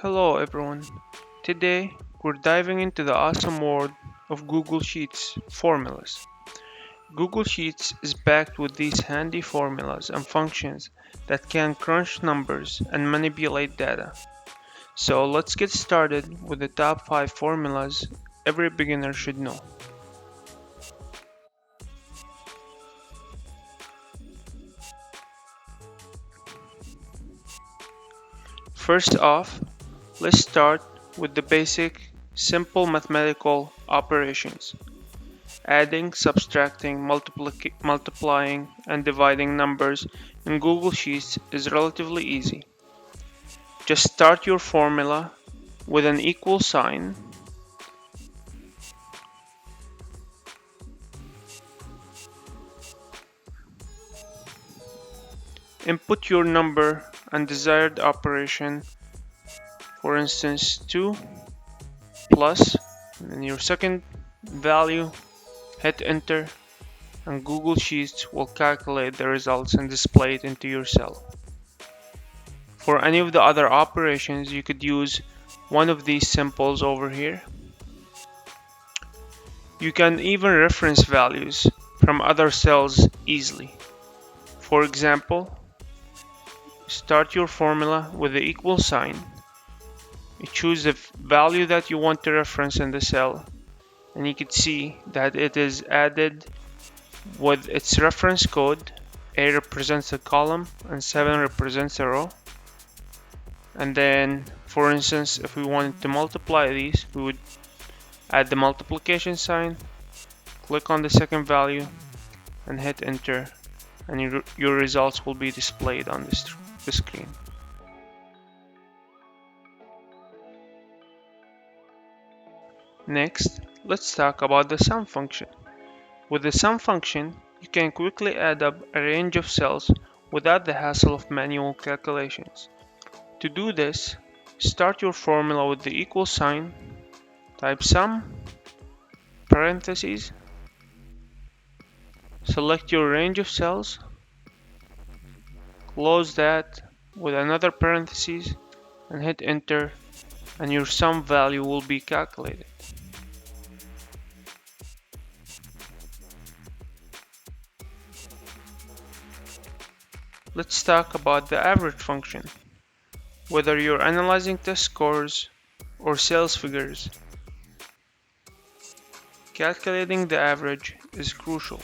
Hello everyone. Today we're diving into the awesome world of Google Sheets formulas. Google Sheets is packed with these handy formulas and functions that can crunch numbers and manipulate data. So let's get started with the top 5 formulas every beginner should know. First off, let's start with the basic, simple mathematical operations. Adding, subtracting, multiplying, and dividing numbers in Google Sheets is relatively easy. Just start your formula with an equal sign, input your number and desired operation, for instance 2 plus, and then your second value, hit enter, and Google Sheets will calculate the results and display it into your cell. For any of the other operations, you could use one of these symbols over here. You can even reference values from other cells easily. For example, start your formula with the equal sign. You choose the value that you want to reference in the cell, and you can see that it is added with its reference code. A represents a column and 7 represents a row. And then, for instance, if we wanted to multiply these, we would add the multiplication sign, click on the second value, and hit enter, and your results will be displayed on the screen. Next, let's talk about the sum function. With the sum function, you can quickly add up a range of cells without the hassle of manual calculations. To do this, start your formula with the equal sign, type sum, parentheses, select your range of cells, close that with another parentheses, and hit enter, and your sum value will be calculated. Let's talk about the average function. Whether you're analyzing test scores or sales figures, calculating the average is crucial.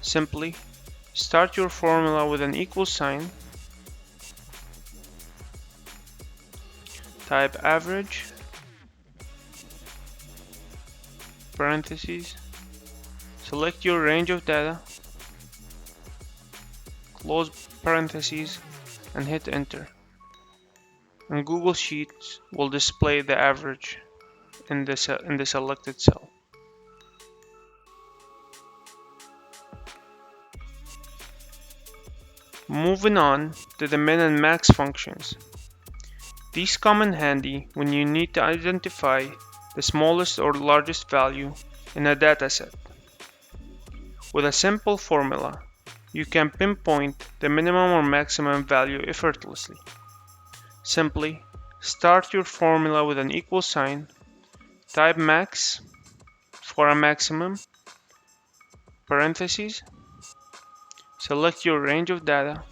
Simply start your formula with an equal sign, type average, parentheses, select your range of data, close parentheses, and hit enter. And Google Sheets will display the average in the selected cell. Moving on to the min and max functions. These come in handy when you need to identify the smallest or largest value in a dataset. With a simple formula, you can pinpoint the minimum or maximum value effortlessly. Simply start your formula with an equal sign, type max for a maximum, parentheses, select your range of data,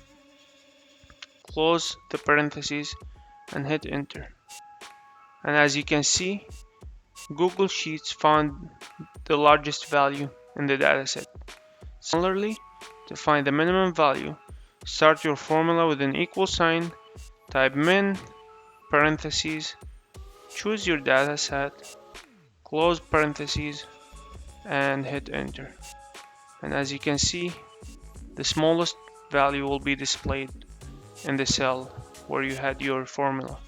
close the parentheses, and hit enter. And as you can see, Google Sheets found the largest value in the dataset. Similarly, to find the minimum value, start your formula with an equal sign, type min, parentheses, choose your dataset, close parentheses, and hit enter. And as you can see, the smallest value will be displayed in the cell where you had your formula.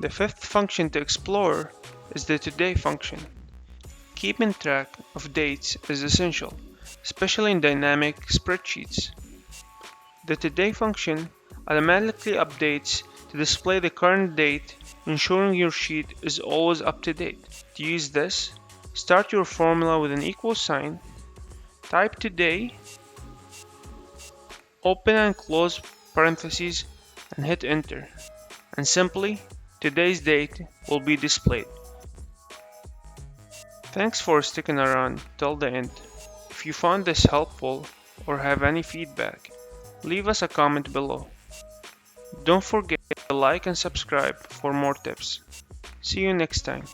The fifth function to explore is the today function. Keeping track of dates is essential, especially in dynamic spreadsheets. The today function automatically updates to display the current date, ensuring your sheet is always up to date. To use this, start your formula with an equal sign, type today, Open and close parentheses and hit enter. And simply, today's date will be displayed. Thanks for sticking around till the end. If you found this helpful or have any feedback, leave us a comment below. Don't forget to like and subscribe for more tips. See you next time.